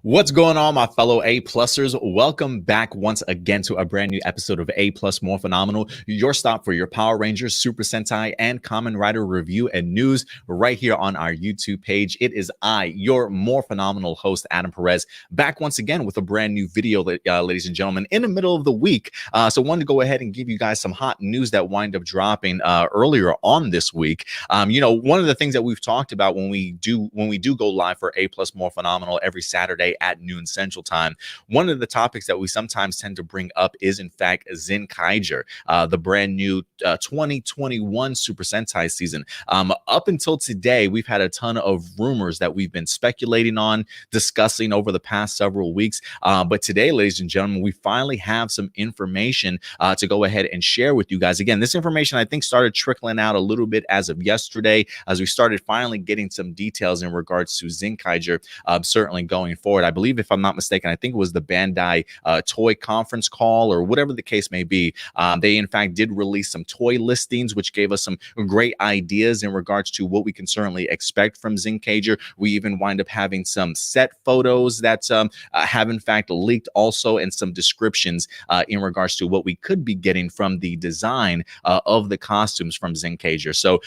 What's going on, my fellow A-Plusers? Welcome back once again to a brand new episode of A-Plus Morphinominal, your stop for your Power Rangers, Super Sentai, and Kamen Rider review and news right here on our YouTube page. It is I, your Morphinominal host, Adam Perez, back once again with a brand new video, ladies and gentlemen, in the middle of the week. So wanted to go ahead and give you guys some hot news that wind up dropping earlier on this week. One of the things that we've talked about when we do go live for A-Plus Morphinominal every Saturday at noon Central Time, one of the topics that we sometimes tend to bring up is, in fact, Zenkaiger, the brand new 2021 Super Sentai season. Up until today, we've had a ton of rumors that we've been speculating on, discussing over the past several weeks. But today, ladies and gentlemen, we finally have some information to go ahead and share with you guys. Again, this information I think started trickling out a little bit as of yesterday, as we started finally getting some details in regards to Zenkaiger, certainly going forward. I believe, if I'm not mistaken, I think it was the Bandai Toei conference call or whatever the case may be. They, in fact, did release some toy listings, which gave us some great ideas in regards to what we can certainly expect from Zenkaiger. We even wind up having some set photos that have, in fact, leaked also, and some descriptions in regards to what we could be getting from the design of the costumes from Zenkaiger. So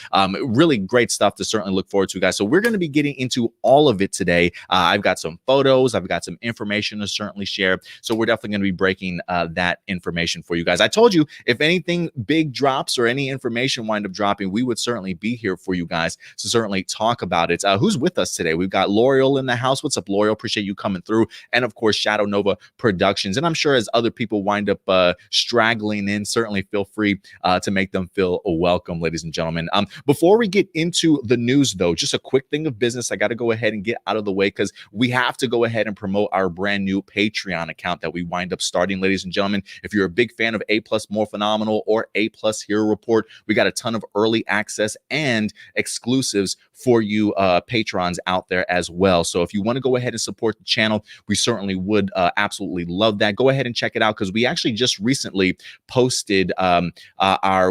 really great stuff to certainly look forward to, guys. So we're going to be getting into all of it today. I've got some photos, I've got some information to certainly share. So we're definitely going to be breaking that information for you guys. I told you, if anything big drops or any information wind up dropping, we would certainly be here for you guys to certainly talk about it. Who's with us today? We've got L'Oreal in the house. What's up, L'Oreal? Appreciate you coming through. And of course, Shadow Nova Productions. And I'm sure as other people wind up straggling in, certainly feel free to make them feel welcome, ladies and gentlemen. Before we get into the news, though, just a quick thing of business I got to go ahead and get out of the way, because we have to go ahead and promote our brand new Patreon account that we wind up starting, ladies and gentlemen. If you're a big fan of A-Plus Morphinominal or A-Plus Hero Report, we got a ton of early access and exclusives for you patrons out there as well. So if you want to go ahead and support the channel, we certainly would absolutely love that. Go ahead and check it out, because we actually just recently posted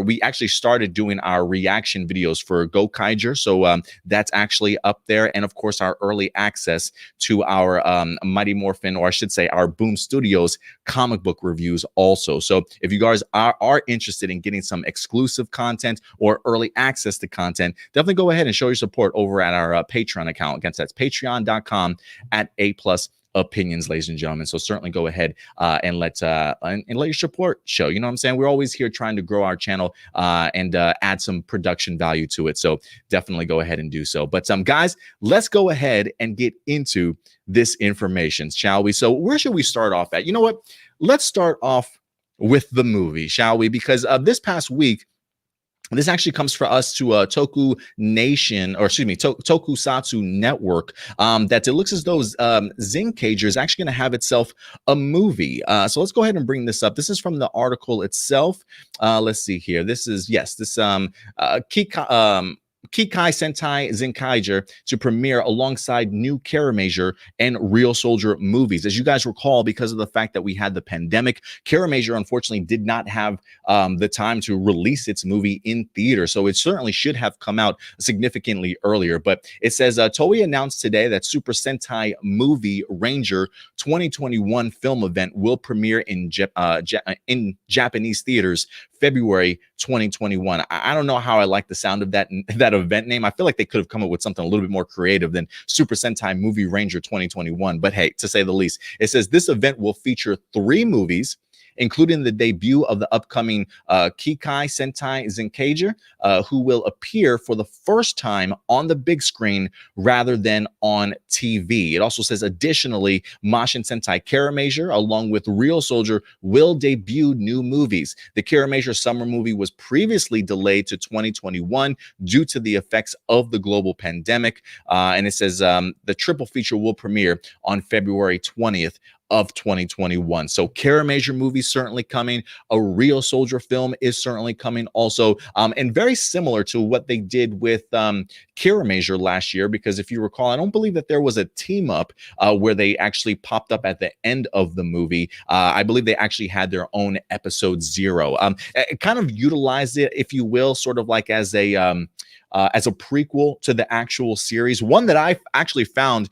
we actually started doing our reaction videos for Gokaiger. So that's actually up there. And of course, our early access to our Mighty Morphin, or I should say our Boom Studios comic book reviews also. So if you guys are interested in getting some exclusive content or early access to content, definitely go ahead and show your support over at our Patreon account. Again, that's patreon.com/A+ opinions, ladies and gentlemen. So certainly go ahead and let your support show. You know what I'm saying? We're always here trying to grow our channel and add some production value to it. So definitely go ahead and do so. But guys, let's go ahead and get into this information, shall we? So where should we start off at? You know what? Let's start off with the movie, shall we? Because this past week, this actually comes for us to Toku Nation, or excuse me, Tokusatsu Network, that it looks as though Zinc Cager is actually going to have itself a movie. So let's go ahead and bring this up. This is from the article itself. Let's see here. This is, yes, this Kikai Sentai Zenkaiger to premiere alongside new Caramager and Real Soldier movies. As you guys recall, because of the fact that we had the pandemic, Caramager unfortunately did not have the time to release its movie in theater, so it certainly should have come out significantly earlier. But it says Toei announced today that Super Sentai Movie Ranger 2021 film event will premiere in Japanese theaters February 2021. I don't know how I like the sound of that event name. I feel like they could have come up with something a little bit more creative than Super Sentai Movie Ranger 2021. But hey, to say the least, it says this event will feature 3 movies, including the debut of the upcoming Kikai Sentai Zenkaiger, who will appear for the first time on the big screen rather than on TV. It also says, additionally, Mashin Sentai Caramager, along with Real Soldier, will debut new movies. The Caramager summer movie was previously delayed to 2021 due to the effects of the global pandemic. And it says the triple feature will premiere on February 20th of 2021. So Caramager movie certainly coming. A Real Soldier film is certainly coming also. And very similar to what they did with Caramager last year, because if you recall, I don't believe that there was a team up where they actually popped up at the end of the movie. I believe they actually had their own episode 0. It kind of utilized it, if you will, sort of like as a prequel to the actual series. One that I actually found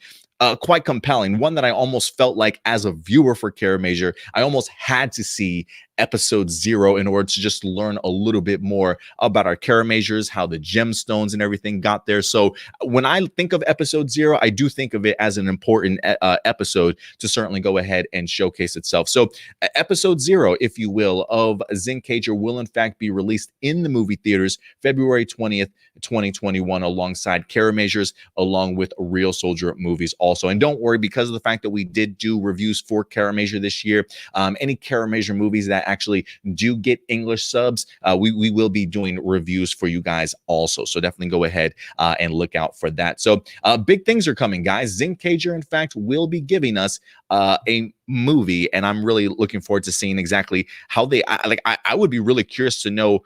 quite compelling. One that I almost felt like, as a viewer for Caramager, I almost had to see episode 0 in order to just learn a little bit more about our Caramagers, how the gemstones and everything got there. So when I think of episode 0, I do think of it as an important episode to certainly go ahead and showcase itself. So episode 0, if you will, of Zenkaiger will in fact be released in the movie theaters February 20th, 2021, alongside Caramagers, along with Real Soldier movies also. And don't worry, because of the fact that we did do reviews for Caramager this year, any Caramager movies that actually do get English subs, we will be doing reviews for you guys also. So definitely go ahead and look out for that. So big things are coming, guys. Zenkaiger, in fact, will be giving us a movie, and I'm really looking forward to seeing exactly how they I would be really curious to know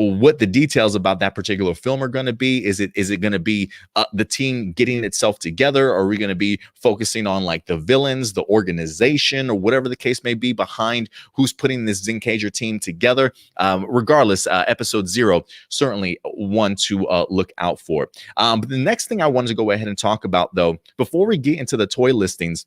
what the details about that particular film are going to be. Is it going to be the team getting itself together? Or are we going to be focusing on like the villains, the organization, or whatever the case may be behind who's putting this Zenkaiger team together? Regardless, episode 0, certainly one to look out for. But the next thing I wanted to go ahead and talk about, though, before we get into the toy listings,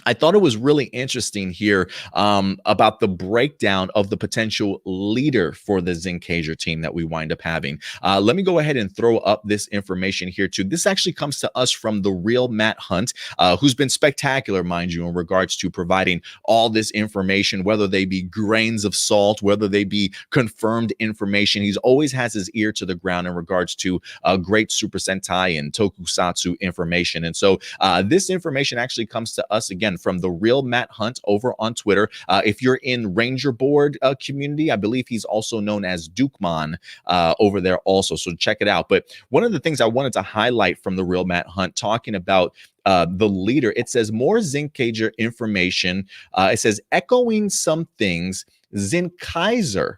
I thought it was really interesting here about the breakdown of the potential leader for the Zenkaiger team that we wind up having. Let me go ahead and throw up this information here too. This actually comes to us from the real Matt Hunt, who's been spectacular, mind you, in regards to providing all this information, whether they be grains of salt, whether they be confirmed information. He's always has his ear to the ground in regards to great Super Sentai and Tokusatsu information. And so this information actually comes to us again from the real Matt Hunt over on Twitter. If you're in Ranger Board community, I believe he's also known as Dukemon over there also. So check it out. But one of the things I wanted to highlight from the real Matt Hunt talking about the leader, it says more Zenkaiger information. It says echoing some things, Zenkaiger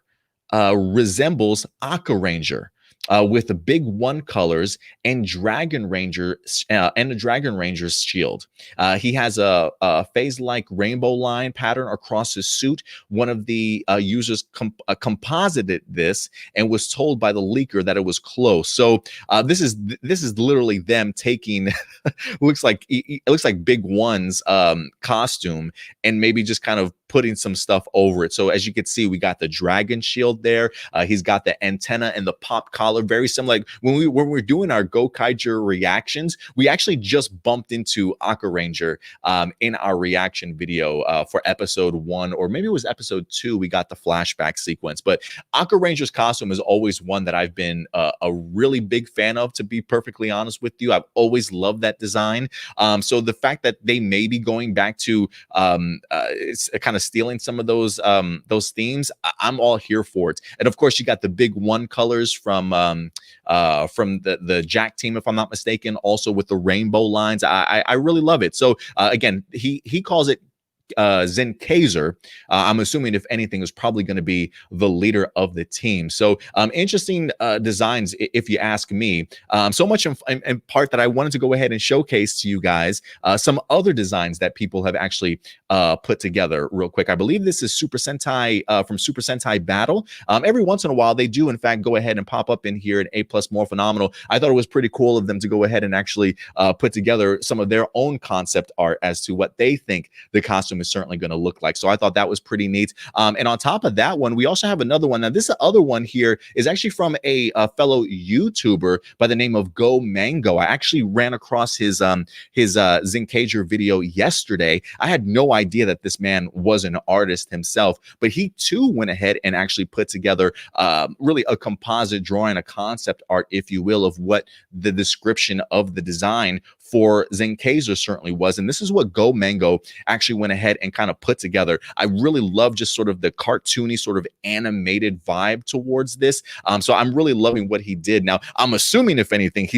resembles Aka Ranger. With the big 1 colors and Dragon Ranger and the Dragon Ranger's shield. He has a phase-like rainbow line pattern across his suit. One of the users composited this and was told by the leaker that it was close. So this is literally them taking looks like Big One's costume and maybe just kind of putting some stuff over it. So as you can see, we got the dragon shield there. He's got the antenna and the pop collar, very similar. Like when we're doing our Gokaiger reactions, we actually just bumped into Aka Ranger in our reaction video for episode 1, or maybe it was episode 2. We got the flashback sequence. But Aka Ranger's costume is always one that I've been a really big fan of, to be perfectly honest with you. I've always loved that design. So the fact that they may be going back to it's kind of stealing some of those themes, I'm all here for it. And of course, you got the big 1 colors from the Jack team, if I'm not mistaken, also with the rainbow lines. I really love it. So again, he calls it Zenkaiger. I'm assuming, if anything, is probably going to be the leader of the team. So interesting designs, if you ask me. So much in part that I wanted to go ahead and showcase to you guys some other designs that people have actually put together real quick. I believe this is Super Sentai from Super Sentai Battle. Every once in a while, they do, in fact, go ahead and pop up in here at APlus Morphinominal. I thought it was pretty cool of them to go ahead and actually put together some of their own concept art as to what they think the costume is certainly going to look like. So I thought that was pretty neat. And on top of that one, we also have another one. Now, this other one here is actually from a fellow YouTuber by the name of Go Mango. I actually ran across his Zenkaiger video yesterday. I had no idea that this man was an artist himself, but he too went ahead and actually put together really a composite drawing, a concept art, if you will, of what the description of the design for Zenkaiger certainly was. And this is what Go Mango actually went ahead and kind of put together. I really love just sort of the cartoony, sort of animated vibe towards this. So I'm really loving what he did. Now, I'm assuming, if anything,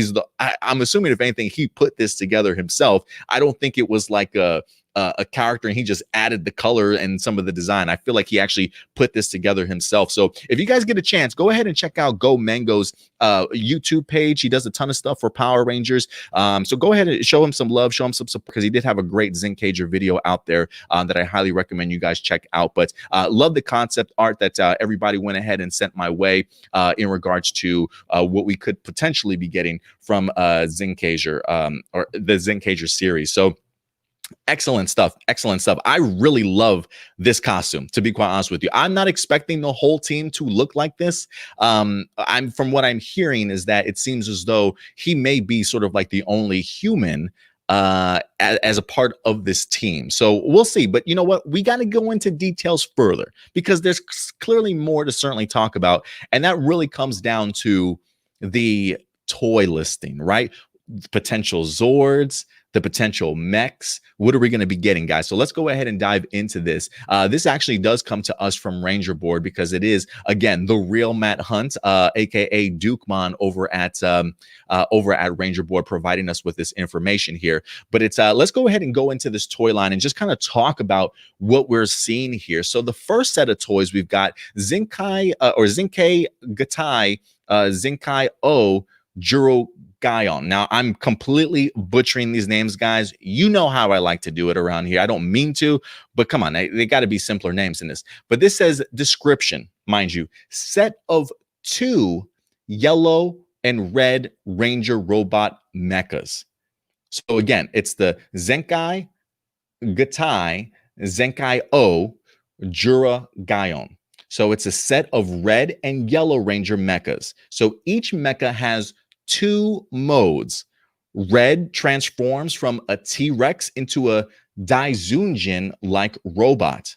I'm assuming, if anything, he put this together himself. I don't think it was like a a character and he just added the color and some of the design. I feel like he actually put this together himself. So if you guys get a chance, go ahead and check out Go Mango's YouTube page. He does a ton of stuff for Power Rangers. So go ahead and show him some love, show him some support, because he did have a great Zinc Cager video out there that I highly recommend you guys check out. But love the concept art that everybody went ahead and sent my way in regards to what we could potentially be getting from Zinc Cager or the Zinc Cager series. So excellent stuff. Excellent stuff. I really love this costume, to be quite honest with you. I'm not expecting the whole team to look like this. From what I'm hearing is that it seems as though he may be sort of like the only human as a part of this team. So we'll see. But you know what? We got to go into details further because there's clearly more to certainly talk about. And that really comes down to the toy listing, right? Potential Zords, the potential mechs. What are we going to be getting, guys? So let's go ahead and dive into this. This actually does come to us from Ranger Board because it is, again, the real Matt Hunt, aka Dukemon, over at Ranger Board, providing us with this information here. But it's let's go ahead and go into this toy line and just kind of talk about what we're seeing here. So the first set of toys we've got Zinkai Gatai, Zinkai O, Juro Gaon. Now, I'm completely butchering these names, guys. You know how I like to do it around here. I don't mean to, but come on, they got to be simpler names in this. But this says description, mind you, set of 2 yellow and red Ranger robot mechas. So again, it's the Zenkai Gatai, Zenkai O, Jura Gaon. So it's a set of red and yellow Ranger mechas. So each mecha has 2 modes. Red transforms from a T-Rex into a Daizunjin-like robot.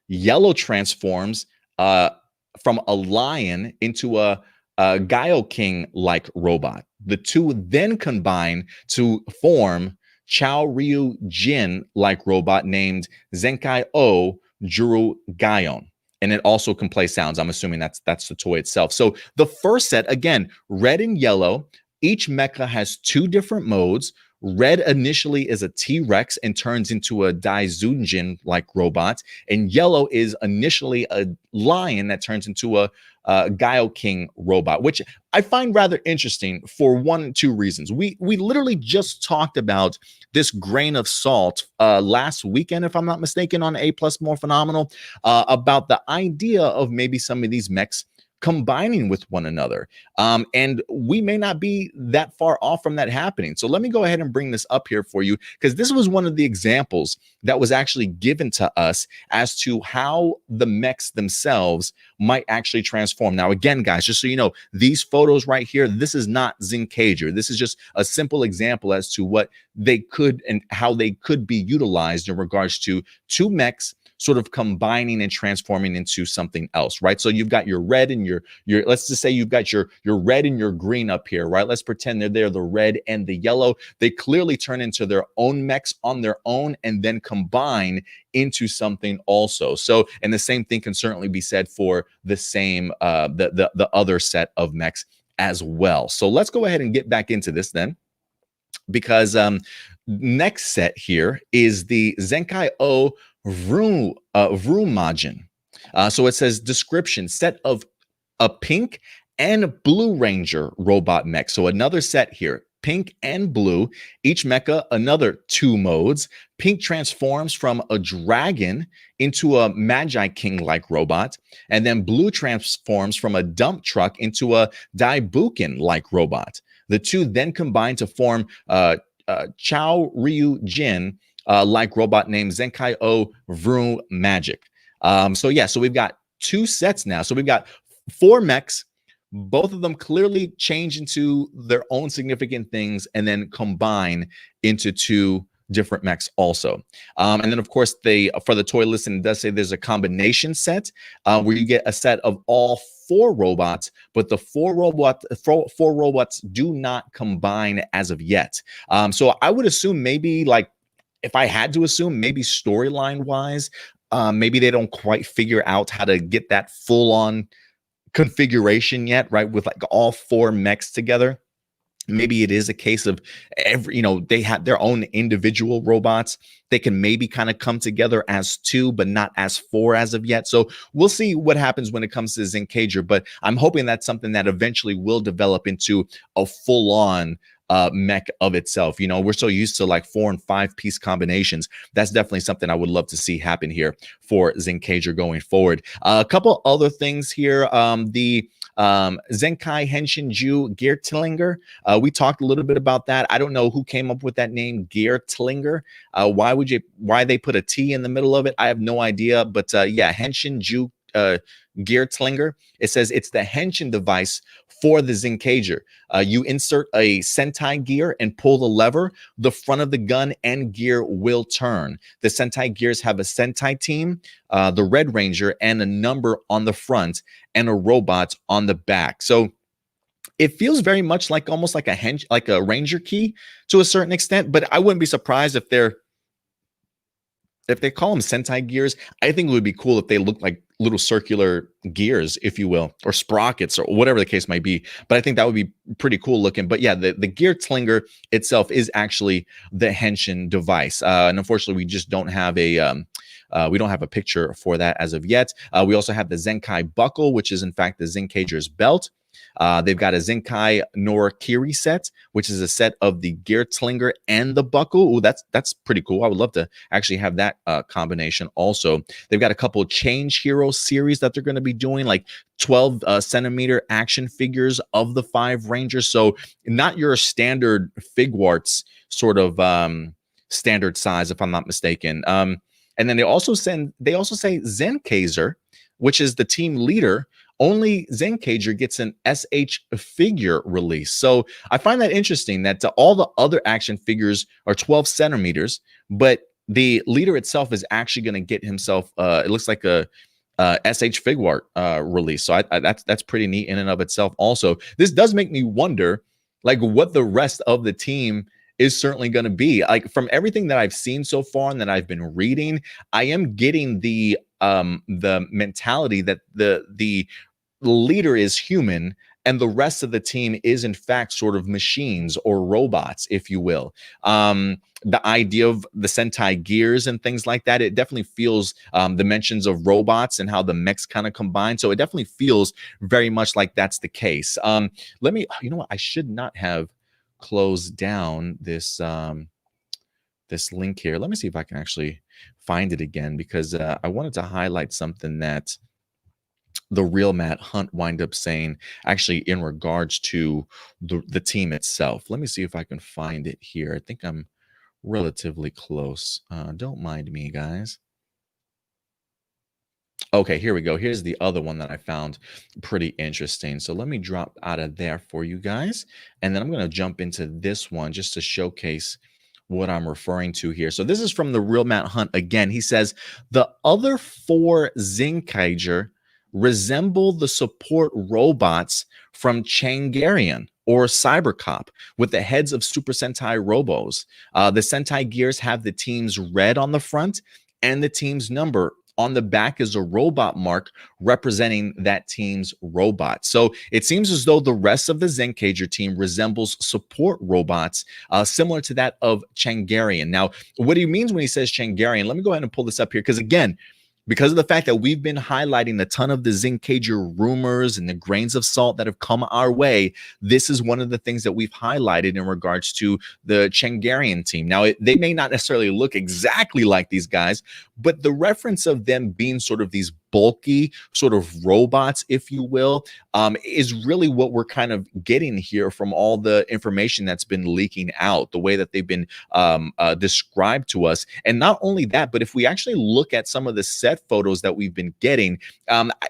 Yellow transforms from a lion into a Gaio-King-like robot. The 2 then combine to form Chao Ryu Jin-like robot named Zenkai O Juru Gaon. And it also can play sounds. I'm assuming that's the toy itself. So the first set, again, red and yellow. Each mecha has 2 different modes. Red initially is a T-Rex and turns into a Daizunjin-like robot. And yellow is initially a lion that turns into a Gaio King robot, which I find rather interesting for 2 reasons. We literally just talked about this grain of salt last weekend, if I'm not mistaken, on APlus Morphinominal, about the idea of maybe some of these mechs combining with one another. And we may not be that far off from that happening. So let me go ahead and bring this up here for you, because this was one of the examples that was actually given to us as to how the mechs themselves might actually transform. Now, again, guys, just so you know, these photos right here, this is not Zinc Cager. This is just a simple example as to what they could and how they could be utilized in regards to 2 mechs sort of combining and transforming into something else, right? So you've got your red and your let's just say you've got your red and your green up here, right? Let's pretend they're the red and the yellow. They clearly turn into their own mechs on their own and then combine into something also. So, and the same thing can certainly be said for the same the other set of mechs as well. So let's go ahead and get back into this then, because next set here is the Zenkai O Vrumajin. So it says description, set of a pink and blue Ranger robot mech. So another set here, pink and blue. Each mecha, another 2 modes. Pink transforms from a dragon into a Magi King-like robot. And then blue transforms from a dump truck into a Daibukin-like robot. The 2 then combine to form Chao Ryu Jin like robot named Zenkai O Vroom Magic. So yeah, so we've got 2 sets now. So we've got 4 mechs. Both of them clearly change into their own significant things and then combine into 2 different mechs also. And then of course for the toy listing, it does say there's a combination set where you get a set of all 4 robots, but the 4 robots do not combine as of yet. So I would assume maybe, like, if I had to assume, maybe storyline wise, maybe they don't quite figure out how to get that full on configuration yet, right? With like all 4 mechs together. maybe it is a case of they have their own individual robots. They can maybe kind of come together as two, but not as four as of yet. So we'll see what happens when it comes to Zenkaiger, but I'm hoping that's something that eventually will develop into a full-on mech of itself. We're so used to like 4 and 5 piece combinations. That's definitely something I would love to see happen here for Zenkaiger going forward. A couple other things here. The Zenkai Henshinju Geertlinger. We talked a little bit about that. I don't know who came up with that name, Geertlinger. Why they put a T in the middle of it? I have no idea. But yeah, Henshinju Geertlinger. It says it's the Henshin device for the Zenkaiger. You insert a Sentai gear and pull the lever. The front of the gun and gear will turn. The Sentai gears have a Sentai team, the Red Ranger, and a number on the front and a robot on the back. So it feels very much like almost like a Ranger key to a certain extent, but I wouldn't be surprised if they call them Sentai gears. I think it would be cool if they look like little circular gears, if you will, or sprockets, or whatever the case might be. But I think that would be pretty cool looking. But yeah, the Geertlinger itself is actually the Henshin device, and unfortunately, we just don't have a picture for that as of yet. We also have the Zenkai buckle, which is in fact the Zenkaiger's belt. They've got a Zenkai Norakiri set, which is a set of the Geertlinger and the buckle. Ooh, that's pretty cool. I would love to actually have that combination also. They've got a couple of Change Hero series that they're going to be doing, like 12 centimeter action figures of the 5 Rangers. So not your standard Figwarts sort of standard size, if I'm not mistaken. And then they also say Zenkaiger, which is the team leader. Only Zenkaiger gets an SH figure release. So I find that interesting that all the other action figures are 12 centimeters, but the leader itself is actually going to get himself, it looks like a SH Figwart release. So that's pretty neat in and of itself also. This does make me wonder, like, what the rest of the team is certainly going to be. Like, from everything that I've seen so far and that I've been reading, I am getting the mentality that the leader is human and the rest of the team is in fact sort of machines or robots, if you will. The idea of the Sentai gears and things like that, it definitely feels the mentions of robots and how the mechs kind of combine. So it definitely feels very much like that's the case. Let me, you know what, I should not have closed down this this link here. Let me see if I can actually find it again, because I wanted to highlight something that the real Matt Hunt wind up saying actually in regards to the team itself. Let me see if I can find it here. I think I'm relatively close. Don't mind me, guys. Okay, here we go. Here's the other one that I found pretty interesting. So let me drop out of there for you guys. And then I'm going to jump into this one just to showcase what I'm referring to here. So this is from the real Matt Hunt again. He says, the other 4 Zenkaiger resemble the support robots from Changarian or Cybercop with the heads of Super Sentai Robos. The Sentai gears have the team's red on the front and the team's number. On the back is a robot mark representing that team's robot. So it seems as though the rest of the Zenkaiger team resembles support robots similar to that of Changarian. Now, what he means when he says Changarian, let me go ahead and pull this up here, because again, because of the fact that we've been highlighting a ton of the Zenkaiger rumors and the grains of salt that have come our way, this is one of the things that we've highlighted in regards to the Changarian team. Now, they may not necessarily look exactly like these guys, but the reference of them being sort of these bulky sort of robots, if you will, is really what we're kind of getting here from all the information that's been leaking out, the way that they've been described to us. And not only that, but if we actually look at some of the set photos that we've been getting,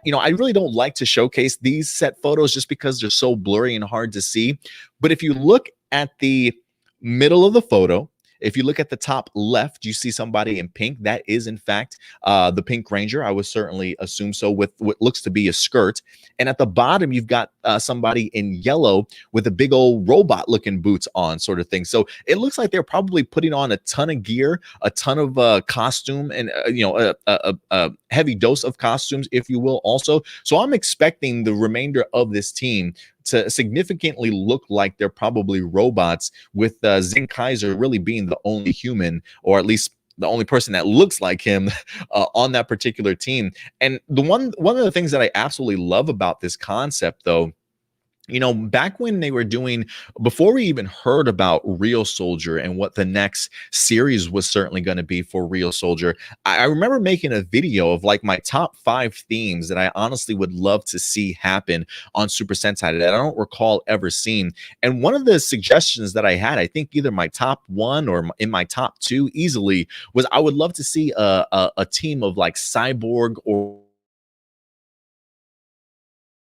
you know, I really don't like to showcase these set photos just because they're so blurry and hard to see. But if you look at the middle of the photo, if you look at the top left, you see somebody in pink. That is, in fact, the Pink Ranger. I would certainly assume so, with what looks to be a skirt. And at the bottom, you've got somebody in yellow with a big old robot-looking boots on, sort of thing. So it looks like they're probably putting on a ton of gear, a ton of costume, and you know, a heavy dose of costumes, if you will, also. So I'm expecting the remainder of this team to significantly look like they're probably robots, with Zinc Kaiser really being the only human, or at least the only person that looks like him on that particular team. And one of the things that I absolutely love about this concept, though, you know, back when they were doing, before we even heard about Real Soldier and what the next series was certainly going to be for Real Soldier, I remember making a video of like my top 5 themes that I honestly would love to see happen on Super Sentai that I don't recall ever seeing. And one of the suggestions that I had, I think either my top 1 or in my top 2 easily, was I would love to see a team of like cyborg or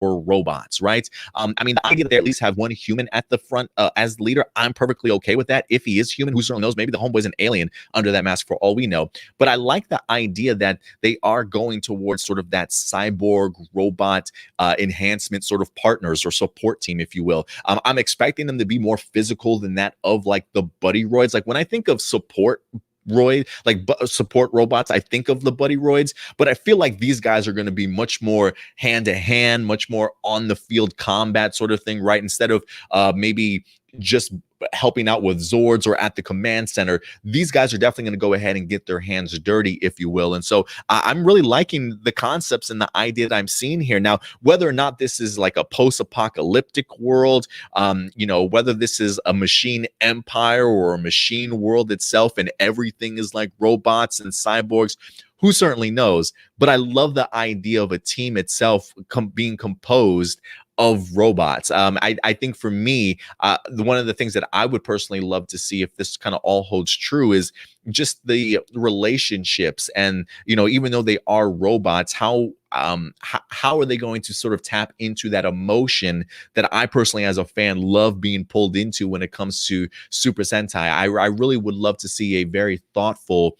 robots, right? I mean, the idea that they at least have one human at the front as the leader, I'm perfectly okay with that. If he is human, who certainly knows? Maybe the homeboy's an alien under that mask for all we know. But I like the idea that they are going towards sort of that cyborg robot enhancement sort of partners or support team, if you will. I'm expecting them to be more physical than that of like the buddy roids. Like when I think of support support robots, I think of the buddy roids, but I feel like these guys are going to be much more hand to hand, much more on the field combat sort of thing, right? Instead of maybe just helping out with Zords or at the command center, these guys are definitely going to go ahead and get their hands dirty, if you will. And so I'm really liking the concepts and the idea that I'm seeing here. Now, whether or not this is like a post-apocalyptic world, you know, whether this is a machine empire or a machine world itself and everything is like robots and cyborgs, who certainly knows? But I love the idea of a team itself being composed of robots. I think for me, one of the things that I would personally love to see, if this kind of all holds true, is just the relationships. And, you know, even though they are robots, how are they going to sort of tap into that emotion that I personally, as a fan, love being pulled into when it comes to Super Sentai? I really would love to see a very thoughtful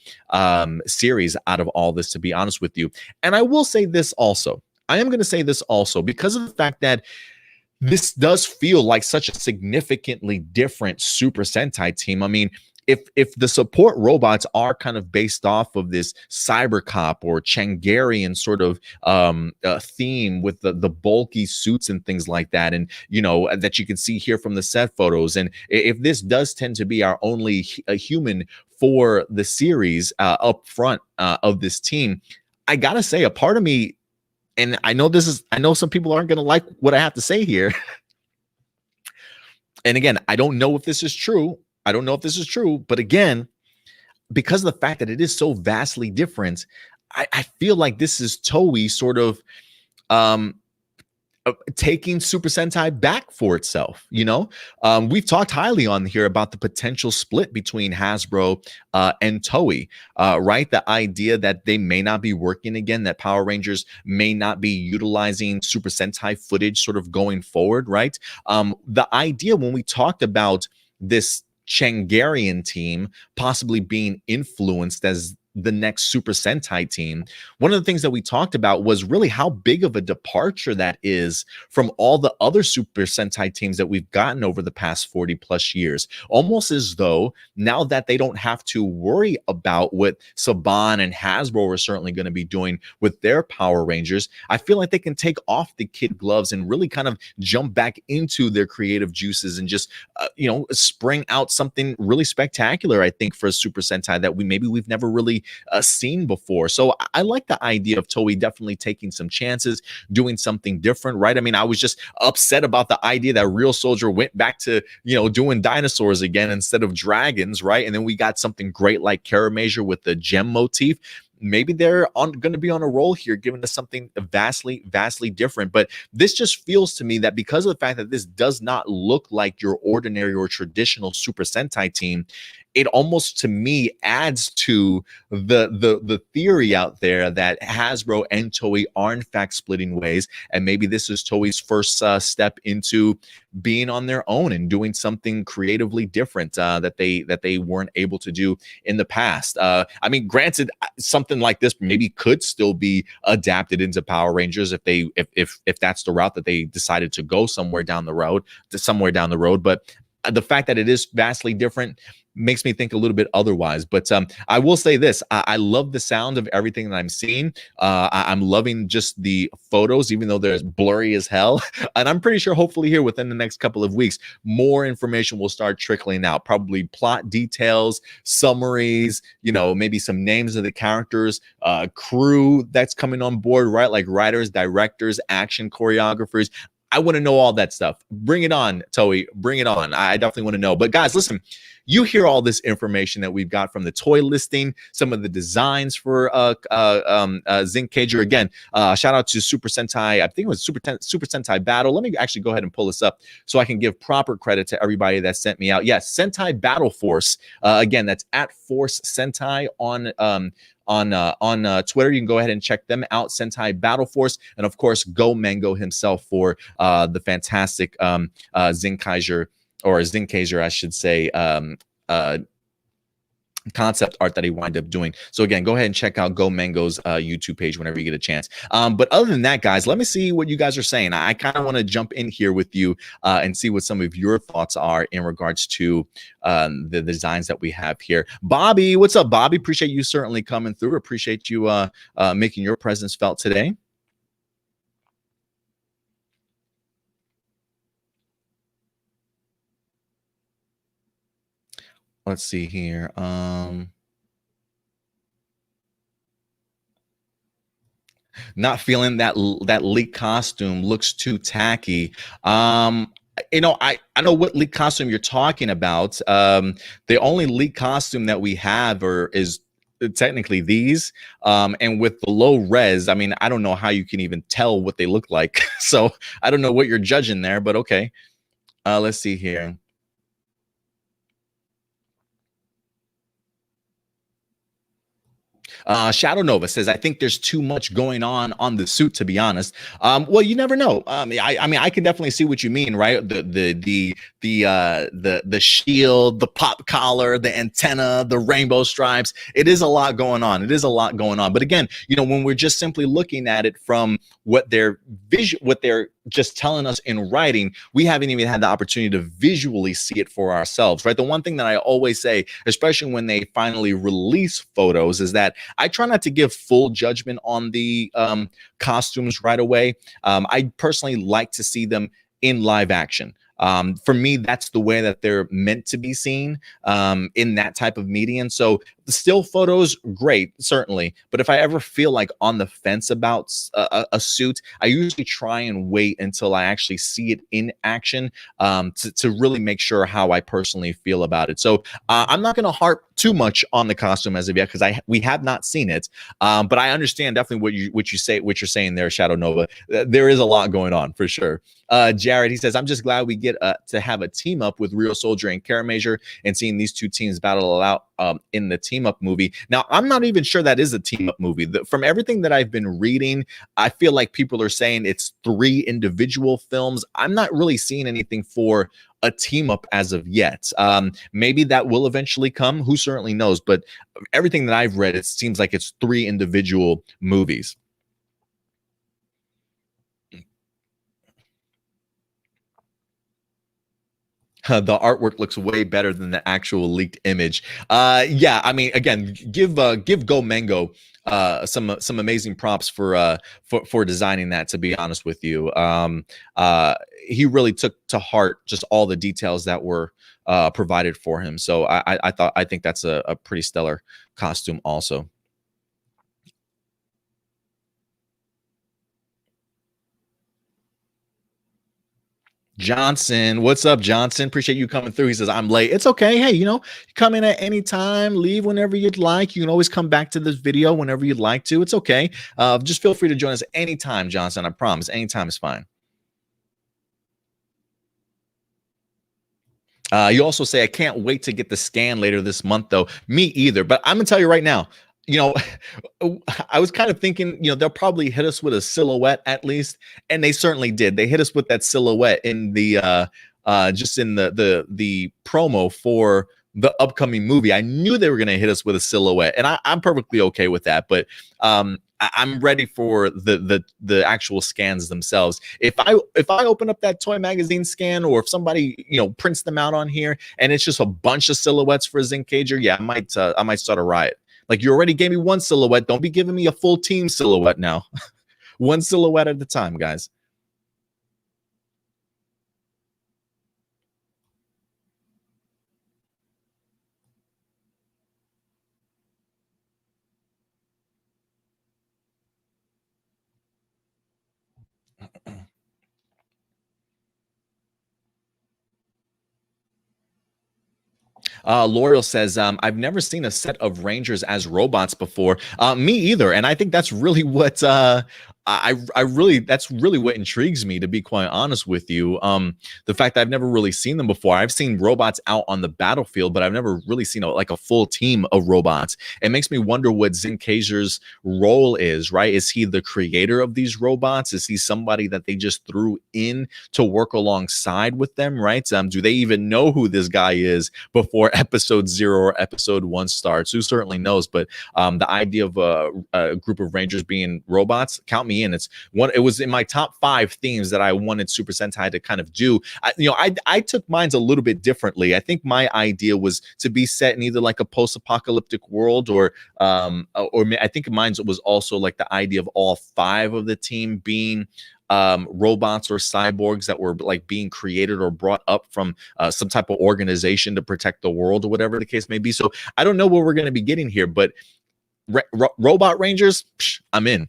series out of all this, to be honest with you. And I will say this also. I am going to say this also, because of the fact that this does feel like such a significantly different Super Sentai team. I mean, if the support robots are kind of based off of this cyber cop or Changarian sort of theme with the bulky suits and things like that, and you know that you can see here from the set photos, and if this does tend to be our only human for the series up front of this team, I gotta say, a part of me, and I know some people aren't going to like what I have to say here. And again, I don't know if this is true. But again, because of the fact that it is so vastly different, I feel like this is Toei sort of taking Super Sentai back for itself. You know, we've talked highly on here about the potential split between Hasbro and Toei, right? The idea that they may not be working again, that Power Rangers may not be utilizing Super Sentai footage sort of going forward, right? The idea when we talked about this Changarian team possibly being influenced as the next Super Sentai team, one of the things that we talked about was really how big of a departure that is from all the other Super Sentai teams that we've gotten over the past 40 plus years. Almost as though now that they don't have to worry about what Saban and Hasbro are certainly going to be doing with their Power Rangers, I feel like they can take off the kid gloves and really kind of jump back into their creative juices and just you know, spring out something really spectacular, I think, for a Super Sentai that we've never really seen before. So I like the idea of Toei definitely taking some chances, doing something different, right? I mean, I was just upset about the idea that Real Soldier went back to, you know, doing dinosaurs again instead of dragons, right? And then we got something great like Karamazor with the gem motif. Maybe they're going to be on a roll here, giving us something vastly different. But this just feels to me that because of the fact that this does not look like your ordinary or traditional Super Sentai team, it almost to me adds to the theory out there that Hasbro and Toei are in fact splitting ways, and maybe this is Toei's first step into being on their own and doing something creatively different that they weren't able to do in the past. I mean, granted, something like this maybe could still be adapted into Power Rangers if that's the route that they decided to go somewhere down the road. But the fact that it is vastly different makes me think a little bit otherwise. But I will say this: I love the sound of everything that I'm seeing. I'm loving just the photos, even though they're blurry as hell. And I'm pretty sure, hopefully, here within the next couple of weeks, more information will start trickling out. Probably plot details, summaries, maybe some names of the characters, crew that's coming on board, right? Like writers, directors, action choreographers. I want to know all that stuff. Bring it on, Toei. Bring it on. I definitely want to know. But guys, listen, you hear all this information that we've got from the toy listing, some of the designs for Zinc Cager. Again, shout out to Super Sentai. I think it was Super Sentai Battle. Let me actually go ahead and pull this up so I can give proper credit to everybody that sent me out. Yes, Sentai Battle Force. Again, that's at Force Sentai on Twitter. You can go ahead and check them out, Sentai Battle Force, and of course Go Mango himself for the fantastic Zenkaiger, or Zenkaiger, I should say, concept art that he wound up doing. So again, go ahead and check out Go Mango's YouTube page whenever you get a chance. But other than that, guys, let me see what you guys are saying. I kind of want to jump in here with you and see what some of your thoughts are in regards to the designs that we have here. Bobby, what's up, Bobby? Appreciate you certainly coming through. Appreciate you making your presence felt today. Let's see here. Not feeling that leak costume, looks too tacky. I know what leak costume you're talking about. The only leak costume that we have is technically these, and with the low res, I mean, I don't know how you can even tell what they look like. So I don't know what you're judging there, but okay. Let's see here. Shadow Nova says, I think there's too much going on the suit, to be honest. Well, you never know. I mean, I can definitely see what you mean, right? The shield, the pop collar, the antenna, the rainbow stripes. It is a lot going on. It is a lot going on. But again, when we're just simply looking at it from what they're just telling us in writing, we haven't even had the opportunity to visually see it for ourselves, right? The one thing that I always say, especially when they finally release photos, is that I try not to give full judgment on the costumes right away. I personally like to see them in live action. For me, that's the way that they're meant to be seen in that type of medium. So the still photos, great, certainly. But if I ever feel like on the fence about a suit, I usually try and wait until I actually see it in action to really make sure how I personally feel about it. So I'm not going to harp too much on the costume as of yet because we have not seen it. But I understand definitely what you're saying there, Shadow Nova. There is a lot going on for sure. Jared, he says, I'm just glad we get to have a team up with Real Soldier and Caramager and seeing these two teams battle it out in the team up movie. Now, I'm not even sure that is a team up movie. From everything that I've been reading, I feel like people are saying it's 3 individual films. I'm not really seeing anything for a team up as of yet. Maybe that will eventually come. Who certainly knows? But everything that I've read, it seems like it's 3 individual movies. The artwork looks way better than the actual leaked image. Yeah, I mean, again, give Go Mango some amazing props for designing that. To be honest with you, he really took to heart just all the details that were provided for him. So I think that's a pretty stellar costume, also. Johnson, what's up, Johnson? Appreciate you coming through. He says, I'm late. It's okay. Hey, come in at any time, leave whenever you'd like. You can always come back to this video whenever you'd like to. It's okay. Just feel free to join us anytime, Johnson. I promise. Anytime is fine. You also say, I can't wait to get the scan later this month, though. Me either. But I'm going to tell you right now, I was kind of thinking, they'll probably hit us with a silhouette at least, and they certainly did. They hit us with that silhouette in the just in the promo for the upcoming movie. I knew they were going to hit us with a silhouette, and I'm perfectly okay with that. But I'm ready for the actual scans themselves. If I open up that Toy magazine scan, or if somebody prints them out on here and it's just a bunch of silhouettes for Zenkaiger, yeah, I might start a riot. Like, you already gave me one silhouette, don't be giving me a full team silhouette now. One silhouette at a time, guys. L'Oreal says, I've never seen a set of Rangers as robots before. Me either. And I think that's really what I really, that's really what intrigues me, to be quite honest with you. The fact that I've never really seen them before. I've seen robots out on the battlefield, but I've never really seen like a full team of robots. It makes me wonder what Zenkaiger's role is, right? Is he the creator of these robots? Is he somebody that they just threw in to work alongside with them, right? Do they even know who this guy is before episode 0 or episode 1 starts? Who certainly knows? But the idea of a group of Rangers being robots, count me in. It was in my top 5 themes that I wanted Super Sentai to kind of do. I took mine a little bit differently. I think my idea was to be set in either like a post-apocalyptic world, or I think mine was also like the idea of all 5 of the team being robots or cyborgs that were like being created or brought up from some type of organization to protect the world, or whatever the case may be. So I don't know what we're going to be getting here, but robot Rangers, I'm in.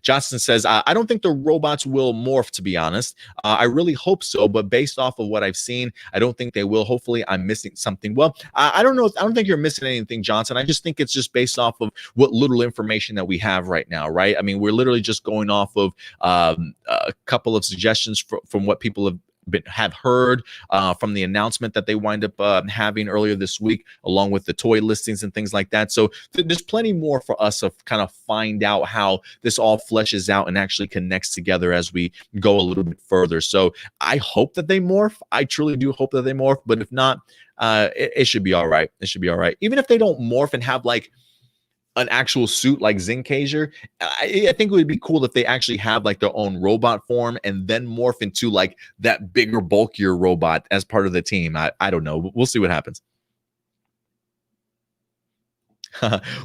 Johnson says, I don't think the robots will morph, to be honest. I really hope so, but based off of what I've seen, I don't think they will. Hopefully I'm missing something. Well, I don't know. I don't think you're missing anything, Johnson. I just think it's just based off of what little information that we have right now, right? I mean, we're literally just going off of a couple of suggestions from what people have heard from the announcement that they wind up having earlier this week, along with the toy listings and things like that. So there's plenty more for us to kind of find out how this all fleshes out and actually connects together as we go a little bit further. So I hope that they morph. I truly do hope that they morph. But if not, it should be all right. It should be all right. Even if they don't morph and have like an actual suit like Zenkaiger, I think it would be cool if they actually have like their own robot form and then morph into like that bigger, bulkier robot as part of the team. I don't know. We'll see what happens.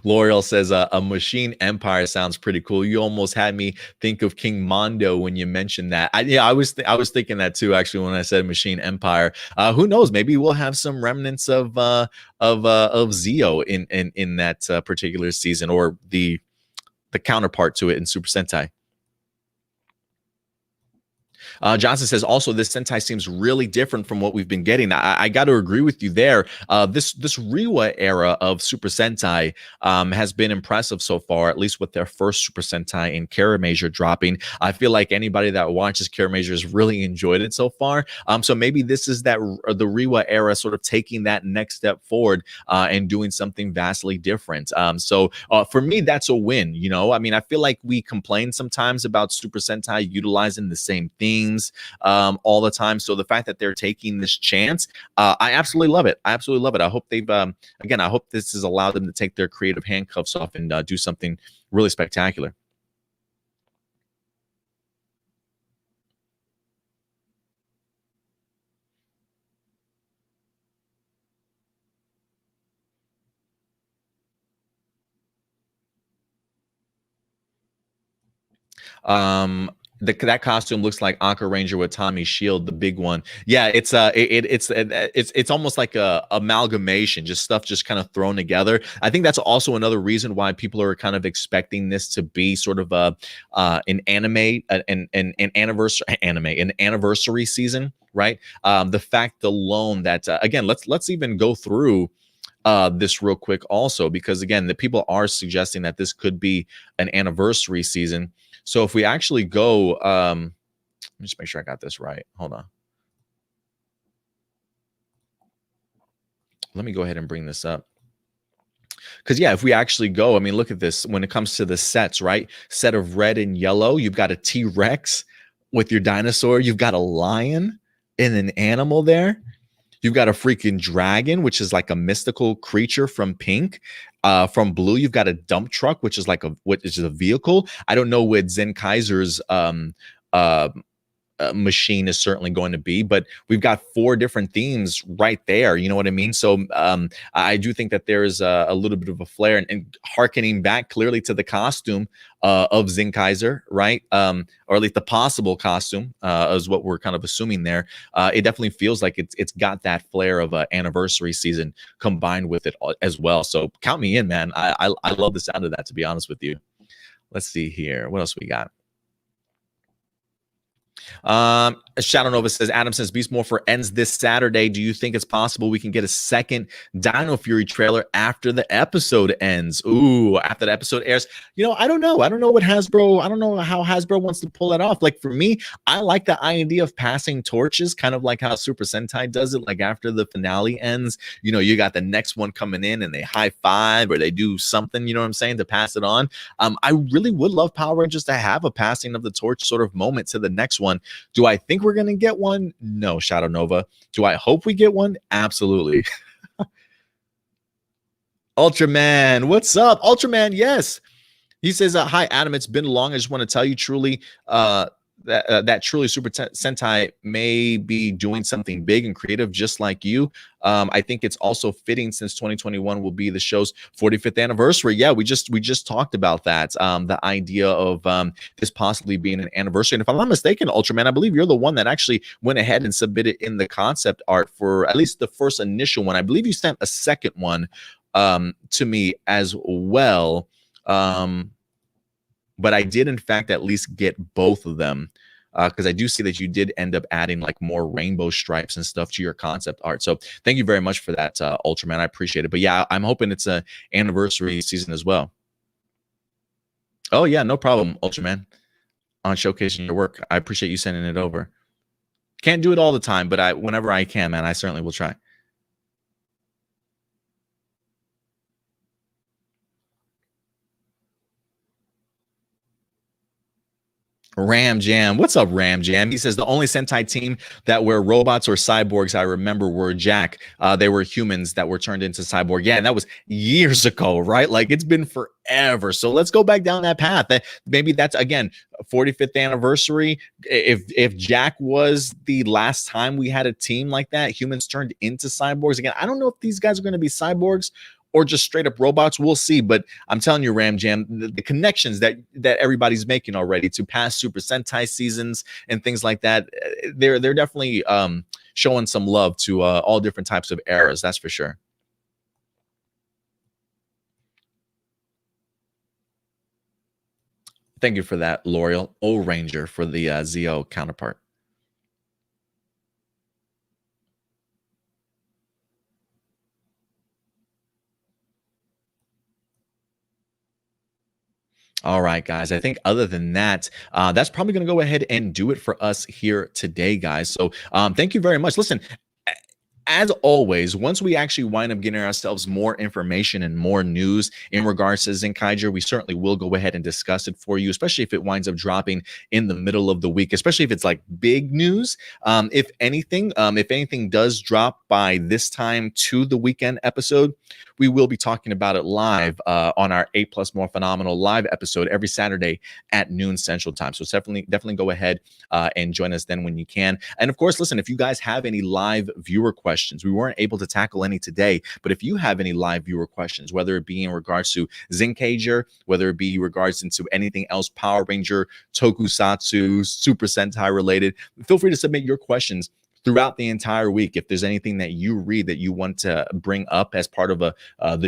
L'Oreal says a machine empire sounds pretty cool. You almost had me think of King Mondo when you mentioned that. I was thinking that too, actually, when I said machine empire. Who knows? Maybe we'll have some remnants of Zeo in that particular season, or the counterpart to it in Super Sentai. Johnson says, also, this Sentai seems really different from what we've been getting. I got to agree with you there. This Reiwa era of Super Sentai has been impressive so far, at least with their first Super Sentai in Kiramager dropping. I feel like anybody that watches Kiramager has really enjoyed it so far. So maybe this is the Reiwa era sort of taking that next step forward and doing something vastly different. So for me, that's a win. I mean, I feel like we complain sometimes about Super Sentai utilizing the same things all the time. So the fact that they're taking this chance, I absolutely love it. I absolutely love it. I hope they've, again, I hope this has allowed them to take their creative handcuffs off and do something really spectacular. That costume looks like Aqua Ranger with Tommy's shield, the big one. Yeah, it's almost like a amalgamation, just stuff just kind of thrown together. I think that's also another reason why people are kind of expecting this to be sort of an anniversary season, right? The fact alone that again, let's even go through this real quick also, because again, the people are suggesting that this could be an anniversary season. So if we actually go, let me just make sure I got this right. Hold on. Let me go ahead and bring this up. Because, yeah, if we actually go, I mean, look at this. When it comes to the sets, right? Set of red and yellow, you've got a T-Rex with your dinosaur. You've got a lion and an animal there. You've got a freaking dragon, which is like a mystical creature from pink. From blue, you've got a dump truck, which is like what is a vehicle. I don't know what Zenkaiger's uh machine is certainly going to be, but we've got 4 different themes right there. You know what I mean? So I do think that there's a little bit of a flair, and harkening back clearly to the costume of Zenkaiger, right? Or at least the possible costume is what we're kind of assuming there. It definitely feels like it's got that flair of an anniversary season combined with it as well. So count me in, man. I love the sound of that, to be honest with you. Let's see here. What else we got? Shadow Nova says, Adam says Beast Morpher ends this Saturday. Do you think it's possible we can get a second Dino Fury trailer after the episode ends? Ooh, after the episode airs. You know, I don't know. I don't know what Hasbro, I don't know how Hasbro wants to pull that off. Like for me, I like the idea of passing torches, kind of like how Super Sentai does it. Like after the finale ends, you know, you got the next one coming in and they high five or they do something, you know what I'm saying, to pass it on. I really would love Power Rangers to have a passing of the torch sort of moment to the next one. Do I think we're going to get one? No, Shadow Nova. Do I hope we get one? Absolutely. Ultraman, what's up? Ultraman, yes. He says, hi, Adam. It's been long. I just want to tell you truly that truly Super Sentai may be doing something big and creative just like you. I think it's also fitting since 2021 will be the show's 45th anniversary. Yeah, we just talked about that. The idea of this possibly being an anniversary. And if I'm not mistaken, Ultraman, I believe you're the one that actually went ahead and submitted in the concept art for at least the first initial one. I believe you sent a second one to me as well. But I did, in fact, at least get both of them because I do see that you did end up adding like more rainbow stripes and stuff to your concept art. So thank you very much for that, Ultraman. I appreciate it. But yeah, I'm hoping it's an anniversary season as well. Oh, yeah, no problem, Ultraman, on showcasing your work. I appreciate you sending it over. Can't do it all the time, but whenever I can, man, I certainly will try. Ram Jam. What's up, Ram Jam? He says the only Sentai team that were robots or cyborgs I remember were Jack. They were humans that were turned into cyborg. Yeah, and that was years ago, right? Like it's been forever. So let's go back down that path. Maybe that's again 45th anniversary. If Jack was the last time we had a team like that, humans turned into cyborgs. Again, I don't know if these guys are going to be cyborgs or just straight up robots. We'll see. But I'm telling you, Ram Jam, the connections that everybody's making already to past Super Sentai seasons and things like that, they're definitely showing some love to all different types of eras. That's for sure. Thank you for that, L'Oreal. O-Ranger for the Zeo counterpart. All right, guys. I think other than that, that's probably going to go ahead and do it for us here today, guys. So thank you very much. Listen, as always, once we actually wind up getting ourselves more information and more news in regards to Zenkaiger, we certainly will go ahead and discuss it for you, especially if it winds up dropping in the middle of the week, especially if it's like big news. If anything does drop by this time to the weekend episode, we will be talking about it live on our APlus Morphinominal live episode every Saturday at noon Central Time. So definitely go ahead and join us then when you can. And of course, listen, if you guys have any live viewer questions, we weren't able to tackle any today, but if you have any live viewer questions, whether it be in regards to Zenkaiger, whether it be in regards into anything else, Power Ranger, Tokusatsu, Super Sentai related, feel free to submit your questions throughout the entire week. If there's anything that you read that you want to bring up as part of the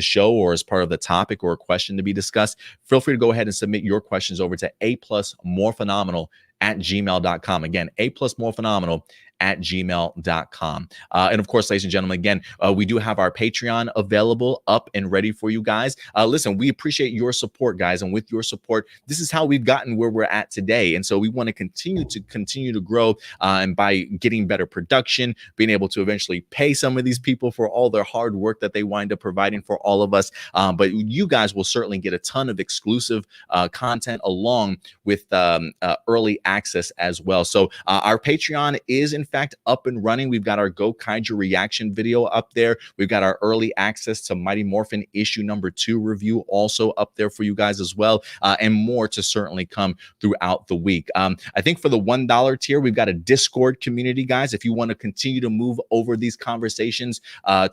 show or as part of the topic or a question to be discussed, feel free to go ahead and submit your questions over to aplusmorphinominal@gmail.com. Again, aplusmorphinominal@gmail.com. And of course, ladies and gentlemen, again, we do have our Patreon available up and ready for you guys. Listen, we appreciate your support, guys. And with your support, this is how we've gotten where we're at today. And so we want to continue to grow and by getting better production, being able to eventually pay some of these people for all their hard work that they wind up providing for all of us. But you guys will certainly get a ton of exclusive content along with early access as well. So our Patreon is in fact up and running. We've got our Go Kaiju reaction video up there. We've got our early access to Mighty Morphin issue number 2 review also up there for you guys as well, and more to certainly come throughout the week. I think for the $1 tier, we've got a Discord community, guys. If you want to continue to move over these conversations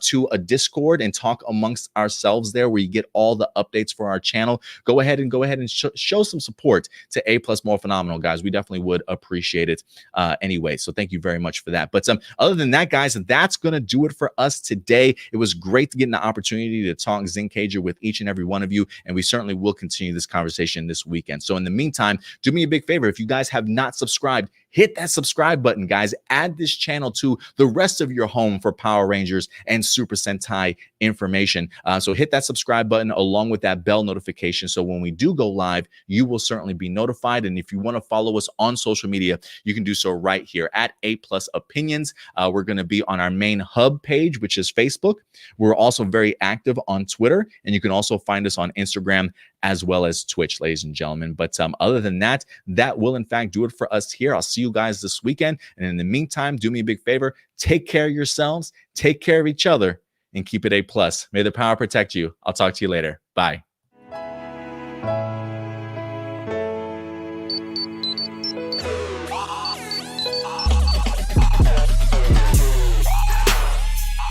to a Discord and talk amongst ourselves there, where you get all the updates for our channel, go ahead and show some support to A+ Morphinominal, guys. We definitely would appreciate it anyway. So thank you very much for that. But other than that, guys, that's going to do it for us today. It was great to get an opportunity to talk Zinc Cager with each and every one of you, and we certainly will continue this conversation this weekend. So in the meantime, do me a big favor. If you guys have not subscribed, hit that subscribe button, guys. Add this channel to the rest of your home for Power Rangers and Super Sentai information. So hit that subscribe button along with that bell notification, so when we do go live, you will certainly be notified. And if you want to follow us on social media, you can do so right here at APlus Opinions. We're going to be on our main hub page, which is Facebook. We're also very active on Twitter, and you can also find us on Instagram as well as Twitch, ladies and gentlemen. But other than that, that will in fact do it for us here. I'll see you guys this weekend. And in the meantime, do me a big favor. Take care of yourselves, take care of each other, and keep it A+. May the power protect you. I'll talk to you later. Bye.